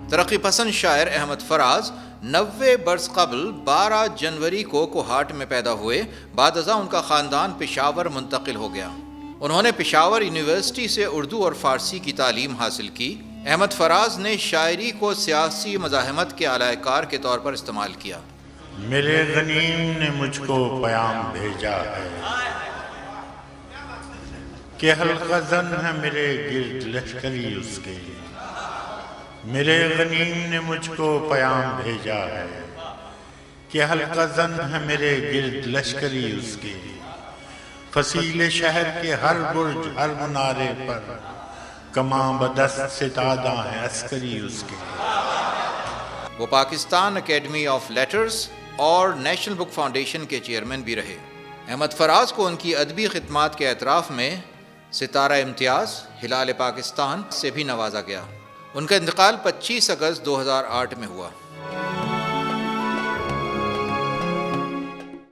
ترقی پسند شاعر احمد فراز 90 برس قبل 12 جنوری کو کوہاٹ میں پیدا ہوئے، بعد ازاں ان کا خاندان پشاور منتقل ہو گیا۔ انہوں نے پشاور یونیورسٹی سے اردو اور فارسی کی تعلیم حاصل کی۔ احمد فراز نے شاعری کو سیاسی مزاحمت کے اعلی کار کے طور پر استعمال کیا۔ میرے غنیم نے مجھ کو پیام بھیجا ہے کہ حلقہ زن ہے میرے گرد لشکری اس کے۔ میرے غنیم نے مجھ کو پیام بھیجا ہے کہ حلقہ زن ہے میرے گرد لشکری اس کے۔ فصیل شہر کے ہر برج ہر منارے پر کماں بدست ستادہ ہیں عسکری اس کے۔ وہ پاکستان اکیڈمی آف لیٹرز اور نیشنل بک فاؤنڈیشن کے چیئرمین بھی رہے۔ احمد فراز کو ان کی ادبی خدمات کے اعتراف میں ستارہ امتیاز ہلال پاکستان سے بھی نوازا گیا۔ ان کا انتقال 25 اگست 2008 میں ہوا۔